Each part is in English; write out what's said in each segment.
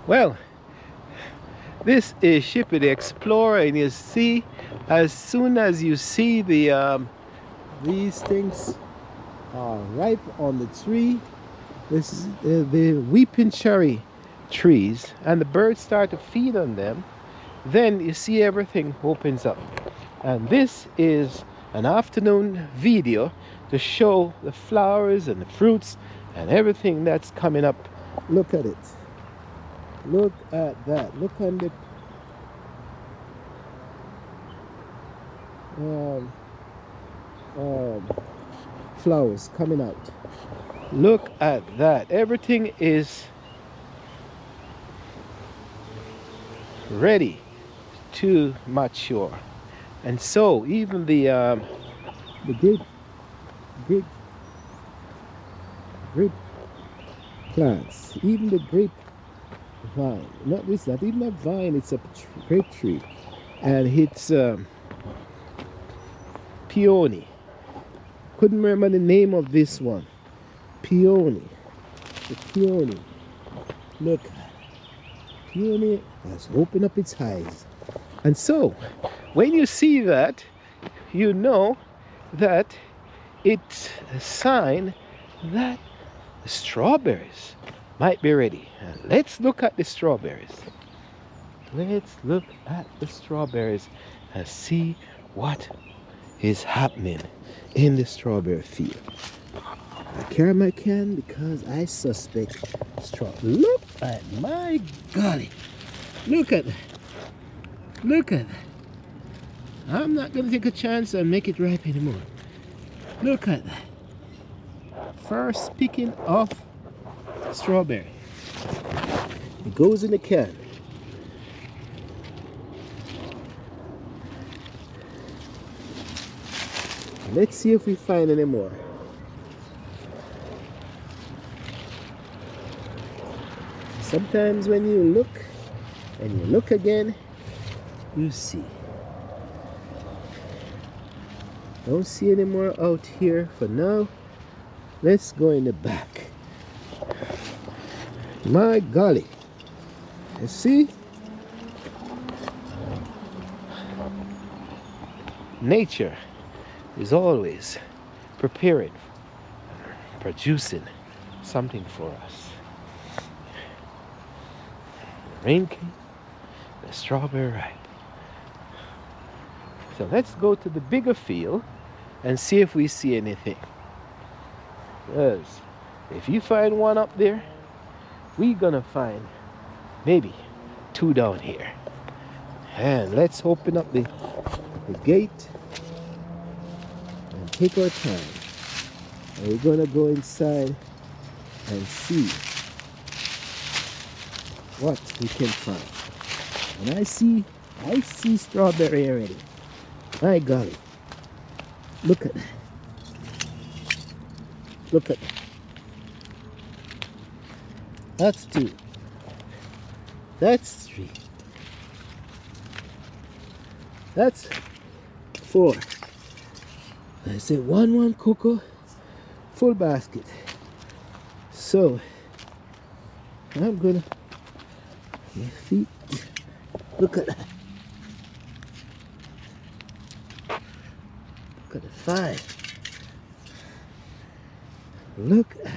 Well, this is Shippy the Explorer, and you see, as soon as you see these things are ripe on the tree, this is the weeping cherry trees, and the birds start to feed on them. Then you see everything opens up, and this is an afternoon video to show the flowers and the fruits and everything that's coming up. Look at it. Look at that. Look on the um, flowers coming out. Look at that. Everything is ready to mature. And so even the grape plants, even the grape vine, not even a vine, it's a grape tree, and it's peony. Couldn't remember the name of this one. Peony. The peony. Look, peony has opened up its eyes. And so when you see that, you know that it's a sign that the strawberries might be ready. And let's look at the strawberries. Let's look at the strawberries and see what is happening in the strawberry field. I carry my can because I suspect straw. Look at my golly. Look at that. Look at that. I'm not going to take a chance and make it ripe anymore. Look at that. First picking of strawberry. It goes in the can. Let's see if we find any more. Sometimes when you look and you look again, you see. Don't see any more out here for now. Let's go in the back. My golly. You see? Nature is always preparing, producing something for us. The rain came, the strawberry ripe. So let's go to the bigger field and see if we see anything. Because if you find one up there, we're gonna find maybe two down here. And let's open up the gate and take our time. And we're gonna go inside and see what we can find. And I see strawberry already. My golly. Look at that. Look at that. That's two. That's three. That's four. I say one cocoa, full basket. So I'm gonna my feet. Look at that. Look at the five. Look at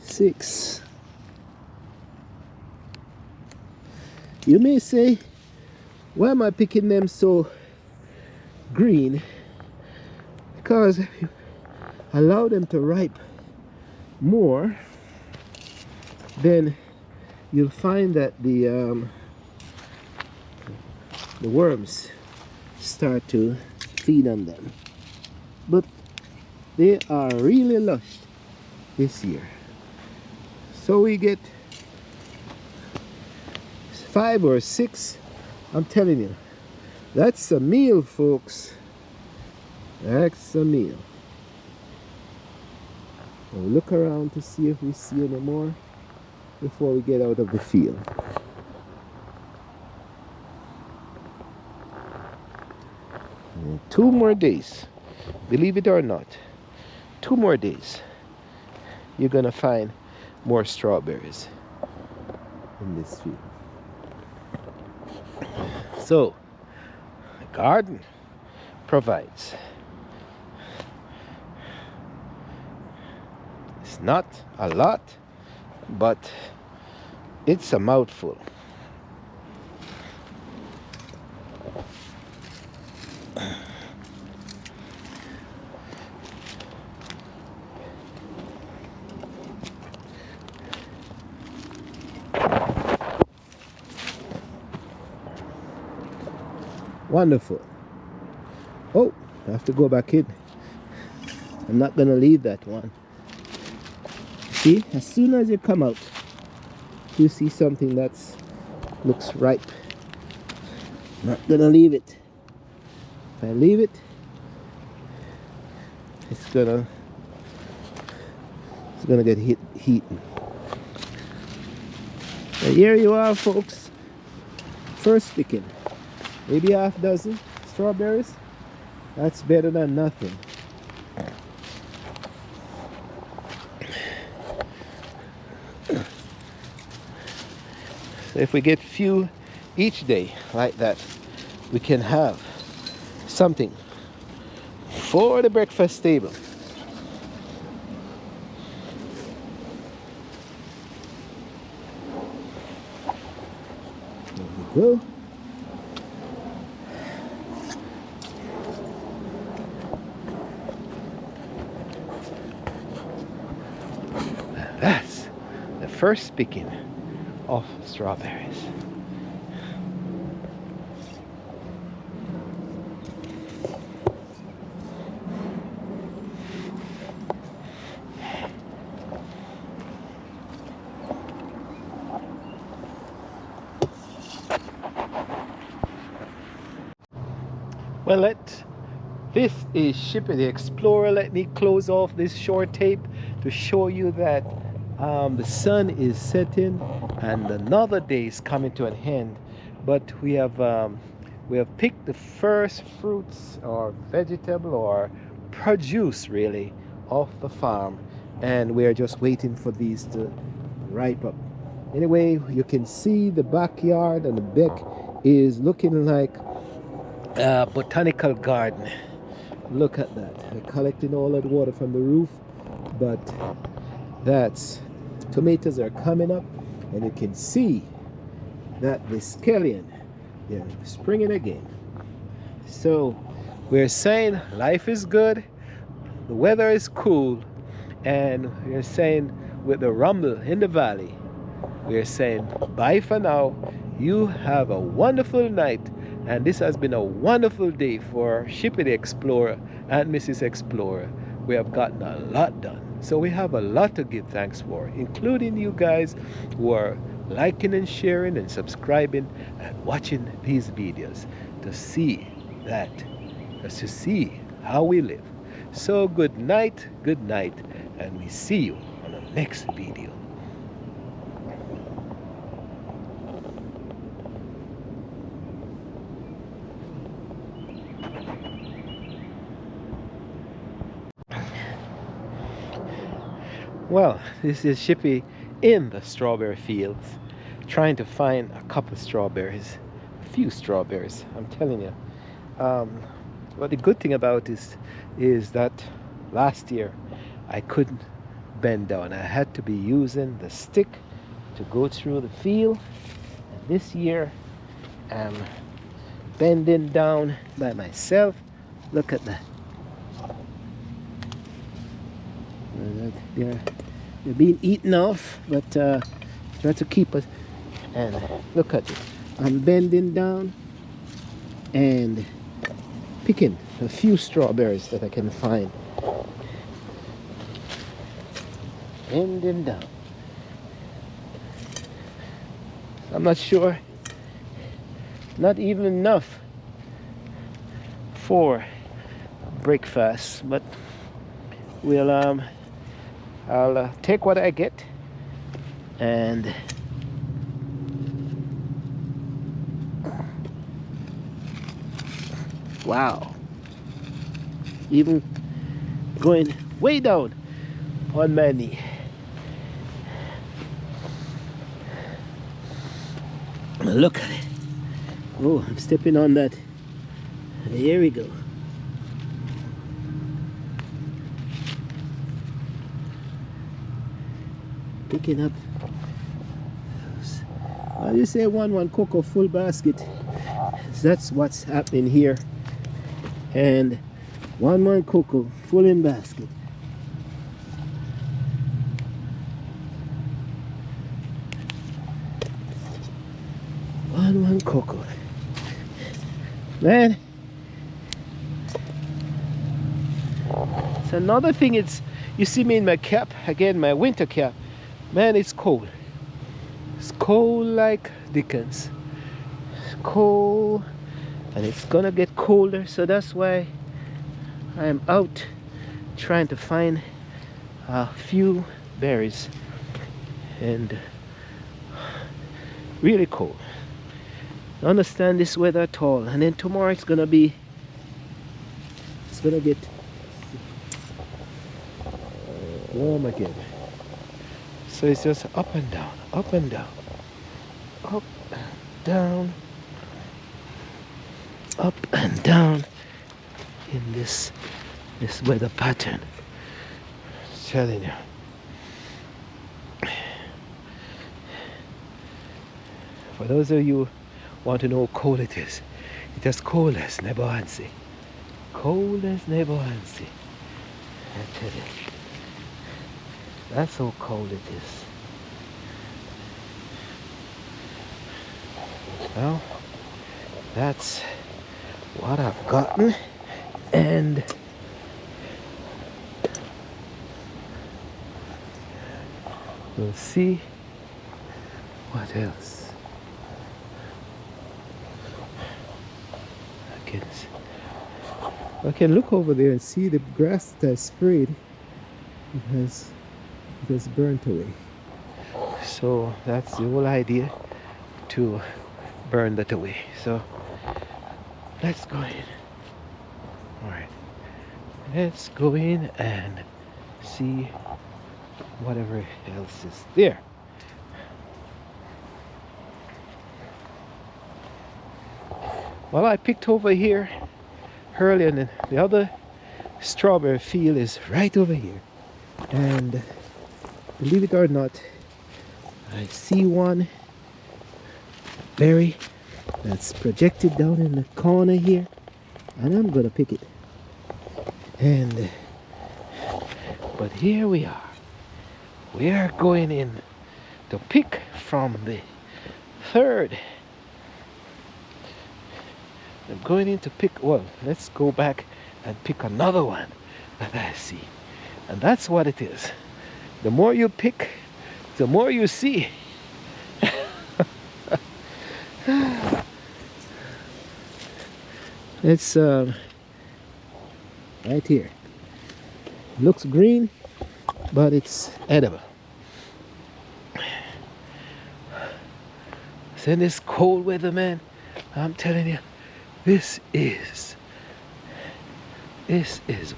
6. You may say, why am I picking them so green? Because if you allow them to ripe more, then you'll find that the worms start to feed on them. But they are really lush this year. So we get 5 or 6. I'm telling you, that's a meal, folks. That's a meal. We'll look around to see if we see any more before we get out of the field. And 2 more days believe it or not, 2 more days, you're gonna find more strawberries in this field. So, the garden provides. It's not a lot, but it's a mouthful. Wonderful. Oh, I have to go back in. I'm not gonna leave that one. See, as soon as you come out, you see something that's looks ripe. Not gonna leave it. If I leave it, it's gonna get heat. And here you are, folks. First picking. Maybe half dozen strawberries. That's better than nothing. So if we get few each day like that, we can have something for the breakfast table. There we go. That's the first picking of strawberries. Well, this is Shippy the Explorer. Let me close off this short tape to show you that the sun is setting and another day is coming to an end. But we have picked the first fruits or vegetable or produce really off the farm, and we are just waiting for these to ripe up. Anyway, you can see the backyard and the deck is looking like a botanical garden. Look at that. They're collecting all that water from the roof, but that's tomatoes are coming up, and you can see that the scallion, they're springing again. So we're saying life is good, the weather is cool, and we're saying with the rumble in the valley, we're saying bye for now. You have a wonderful night, and this has been a wonderful day for Shippy the Explorer and Mrs. Explorer. We have gotten a lot done, so we have a lot to give thanks for, including you guys who are liking and sharing and subscribing and watching these videos to see how we live. So good night, and we see you on the next video. Well, this is Shippy in the strawberry fields, trying to find a couple strawberries, a few strawberries, I'm telling you. Well, the good thing about this is that last year I couldn't bend down. I had to be using the stick to go through the field. And this year I'm bending down by myself. Look at that. They're being eaten off, but try to keep us. And look at it. I'm bending down and picking a few strawberries that I can find. Bending down. I'm not sure. Not even enough for breakfast, but we'll I'll take what I get, and wow, even going way down on my knee. Look at it. Oh, I'm stepping on that. Here we go. Picking up. Well, you say one cocoa full basket. That's what's happening here. And one cocoa full in basket. One cocoa. Man. So another thing, it's, you see me in my cap, again my winter cap. Man, it's cold. It's cold like Dickens. It's cold, and it's gonna get colder, so that's why I'm out trying to find a few berries. And really cold. I understand this weather at all. And then tomorrow it's gonna get warm again. So it's just up and down, up and down, up and down, up and down in this weather pattern. I'm telling you. For those of you who want to know how cold it is as cold as Nebuhansi. Cold as Nebuhansi. I tell you. That's how cold it is. Well, that's what I've gotten, and we'll see what else. I can look over there and see the grass that I sprayed. It has burnt away. So that's the whole idea, to burn that away. So let's go in. Alright. Let's go in and see whatever else is there. Well, I picked over here earlier, and the other strawberry field is right over here. And believe it or not, I see one berry that's projected down in the corner here, and I'm gonna pick it. But here we are. We are going in to pick from the third. I'm going in to pick, well, let's go back and pick another one that I see. And that's what it is. The more you pick, the more you see. It's right here. Looks green, but it's edible. So in this cold weather, man, I'm telling you, this is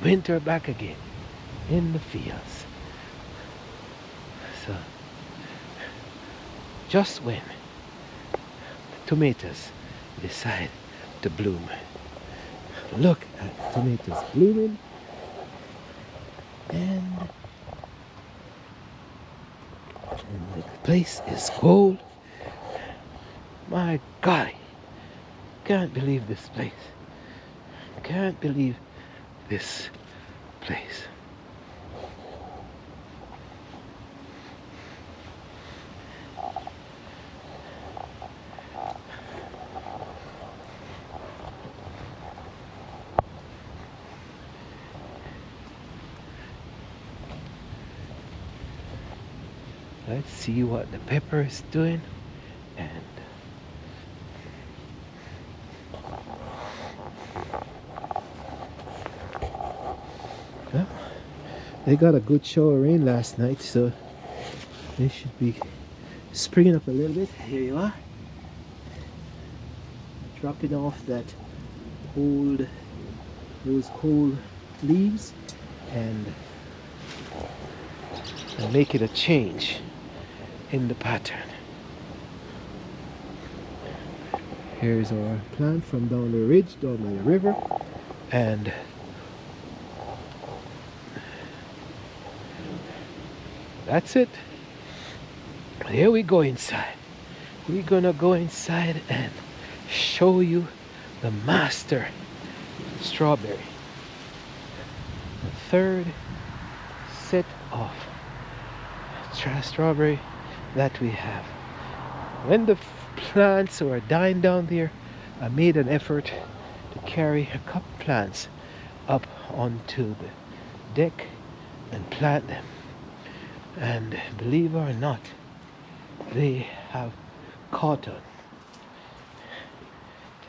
winter back again in the fields. So just when the tomatoes decide to bloom, look at tomatoes blooming, and the place is cold. My God, can't believe this place. Can't believe this place. Let's see what the pepper is doing. And well, they got a good shower of rain last night, so they should be springing up a little bit. Here you are. Dropping off those cold leaves and make it a change in the pattern. Here's our plant from down the ridge, down by the river, and that's it. Here we go inside. We're gonna go inside and show you the master strawberry. The third set of strawberry that we have. When the plants were dying down there, I made an effort to carry a couple plants up onto the deck and plant them. And believe it or not, they have caught on.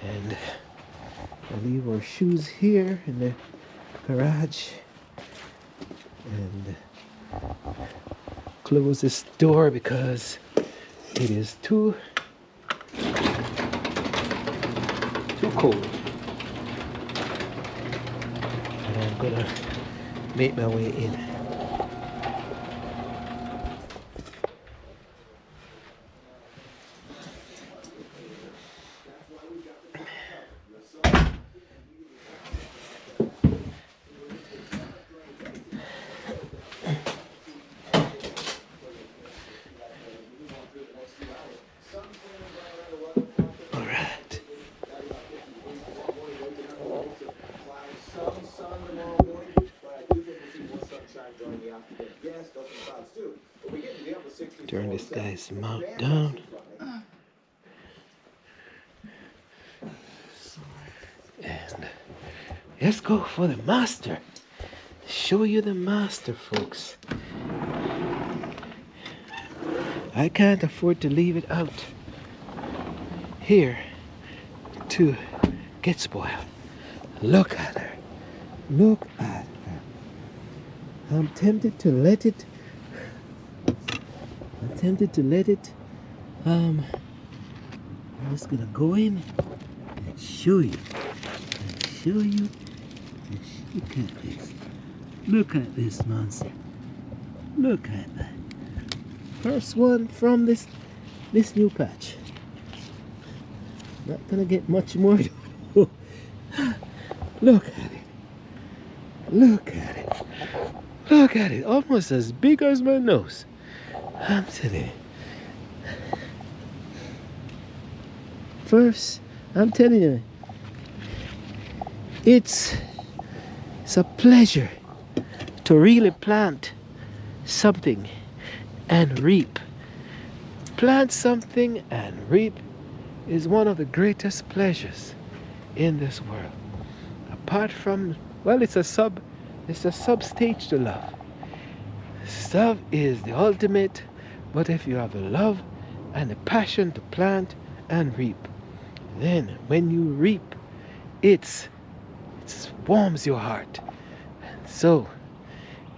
And I leave our shoes here in the garage and close this door because it is too cold. And I'm gonna make my way in. Turn this guy's mouth down. And let's go for the master. Show you the master, folks. I can't afford to leave it out here to get spoiled. Look at her. Look at her. I'm tempted to let it. I'm just gonna go in and show you. Look at this. Look at this monster. Look at that. First one from this new patch. Not gonna get much more. Look at it. Look at it. Look at it. Almost as big as my nose. I'm telling you. First, I'm telling you, it's a pleasure to really plant something and reap. Plant something and reap is one of the greatest pleasures in this world. Apart from, well, it's a sub stage to love. Love is the ultimate, but if you have the love and the passion to plant and reap, then when you reap, it warms your heart. And so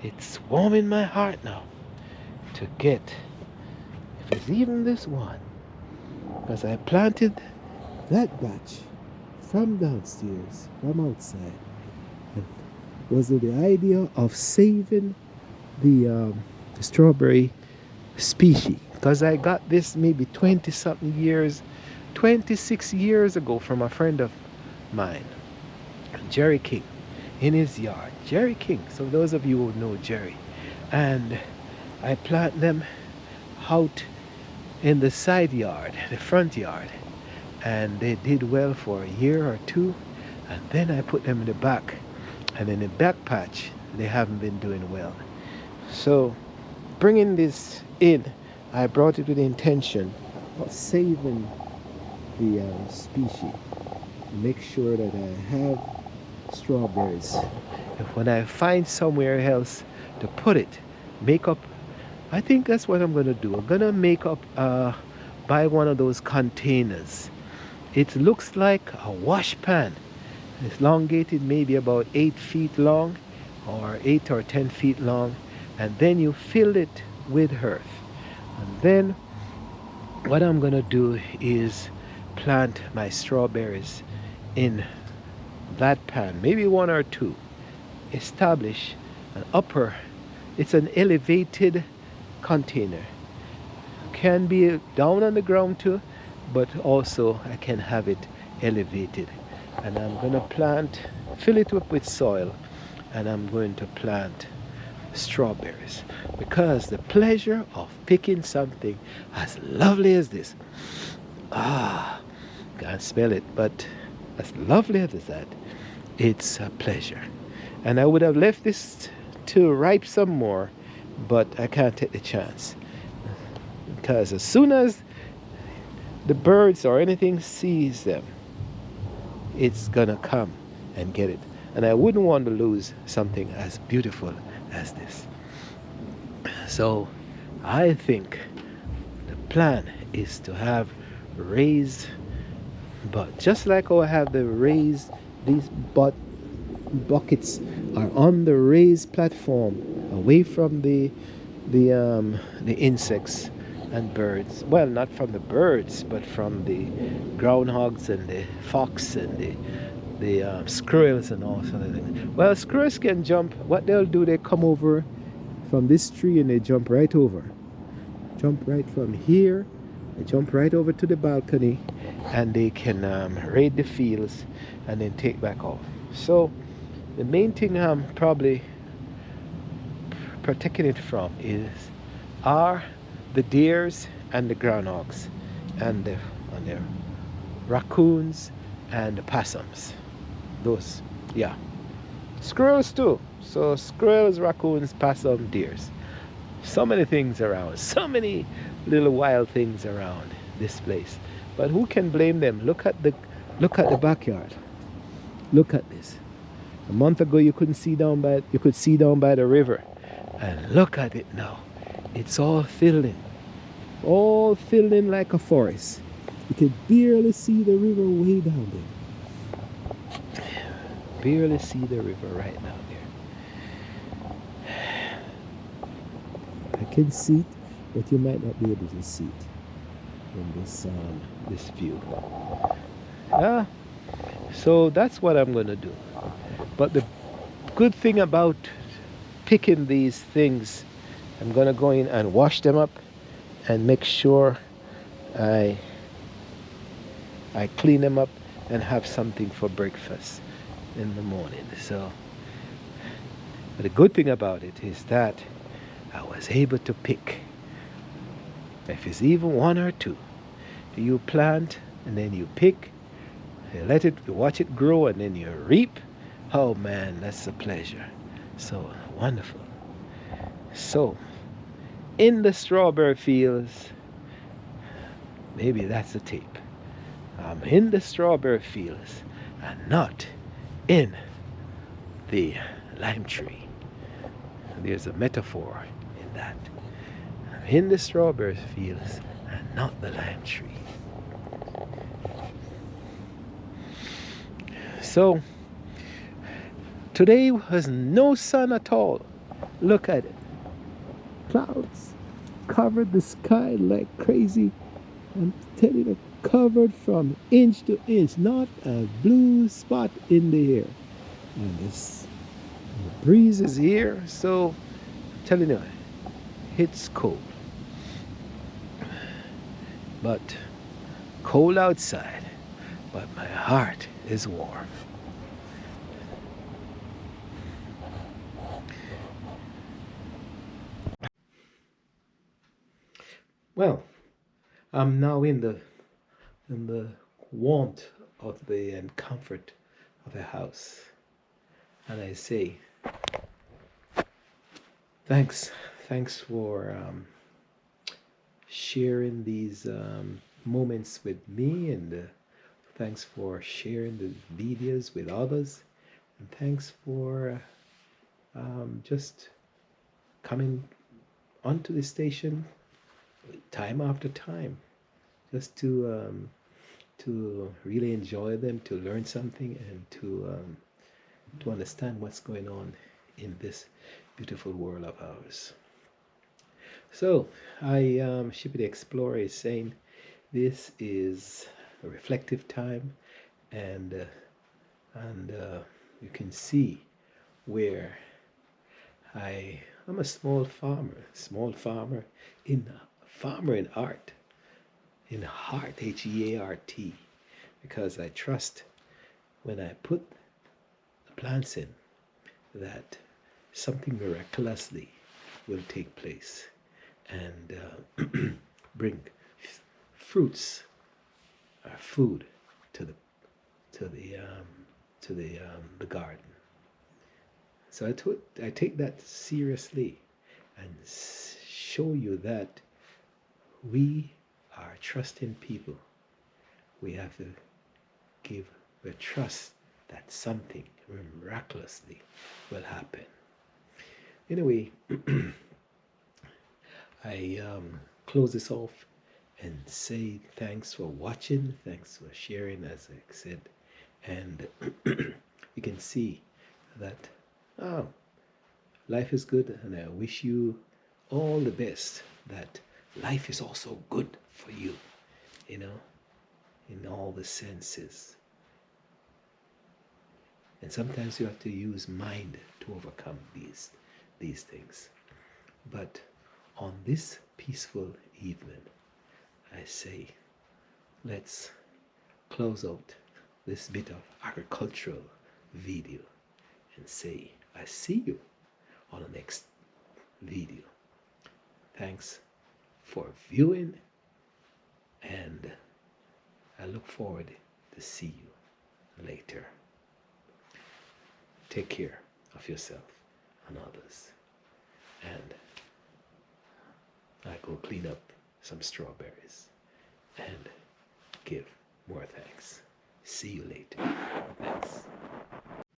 it's warming my heart now to get, if it's even this one, because I planted that batch from downstairs, from outside, and was with the idea of saving the strawberry species, because I got this maybe 26 years ago from a friend of mine, Jerry King, in his yard. Jerry King, so those of you who know Jerry. And I plant them out in the side yard, the front yard, and they did well for a year or two, and then I put them in the back, and in the back patch they haven't been doing well. So bringing this in, I brought it with the intention of saving the species, make sure that I have strawberries. If when I find somewhere else to put it, make up, I think that's what I'm going to do. I'm going to make up, buy one of those containers. It looks like a wash pan. It's elongated, maybe about 8 feet long, or 8 or 10 feet long, and then you fill it with earth. And then what I'm going to do is plant my strawberries in that pan, maybe one or two, establish an upper, it's an elevated container. Can be down on the ground too, but also I can have it elevated. And I'm going to plant, fill it up with soil, and I'm going to plant strawberries, because the pleasure of picking something as lovely as this, ah, can't smell it, but as lovely as that, it's a pleasure. And I would have left this to ripe some more, but I can't take the chance, because as soon as the birds or anything sees them, it's gonna come and get it. And I wouldn't want to lose something as beautiful as this. So I think the plan is to have raised, but just like how I have the raised, these buckets are on the raised platform away from the insects and birds. Well, not from the birds, but from the groundhogs and the fox and the squirrels and all sort of things. Well, squirrels can jump. What they'll do, they come over from this tree and they jump right over. Jump right from here. They jump right over to the balcony, and they can raid the fields and then take back off. So the main thing I'm probably protecting it from are the deers and the groundhogs and the raccoons and the possums. Those, yeah. Squirrels too. So squirrels, raccoons, possum, deers. So many things around. So many little wild things around this place. But who can blame them? Look at the backyard. Look at this. A month ago you could see down by the river. And look at it now. It's all filled in. All filled in like a forest. You can barely see the river way down there. Barely see the river right down there. I can see it, but you might not be able to see it in this view. Yeah. So that's what I'm going to do. But the good thing about picking these things, I'm going to go in and wash them up and make sure I clean them up and have something for breakfast in the morning. So the good thing about it is that I was able to pick, if it's even one or two. You plant and then you pick, you watch it grow, and then you reap. Oh man, that's a pleasure. So wonderful. So in the strawberry fields, maybe that's the tape. I'm in the strawberry fields and not in the lime tree. There's a metaphor in that. I'm in the strawberry fields and not the lime tree. So today was no sun at all. Look at it. Clouds covered the sky like crazy. I'm telling you, covered from inch to inch, not a blue spot in the air. And the breeze is here, so I'm telling you, it's cold. But cold outside, but my heart is warm. Well, I'm now in the warmth of and comfort of the house, and I say thanks for sharing these moments with me, and thanks for sharing the videos with others, and thanks for just coming onto the station time after time, just to really enjoy them, to learn something, and to understand what's going on in this beautiful world of ours. So Shippy the Explorer is saying this is a reflective time, and you can see where I'm a small farmer in art, in heart, Heart, because I trust when I put the plants in that something miraculously will take place and bring fruits or food to to the um, the garden. So I take that seriously and show you that we are trusting people. We have to give the trust that something miraculously will happen. Anyway, I close this off and say thanks for watching, thanks for sharing, as I said, and you can see that oh, life is good, and I wish you all the best. That life is also good for you, you know, in all the senses. And sometimes you have to use mind to overcome these things. But on this peaceful evening, I say, let's close out this bit of agricultural video and say, I see you on the next video. Thanks for viewing, and I look forward to see you later. Take care of yourself and others. And I go clean up some strawberries and give more thanks. See you later. Thanks.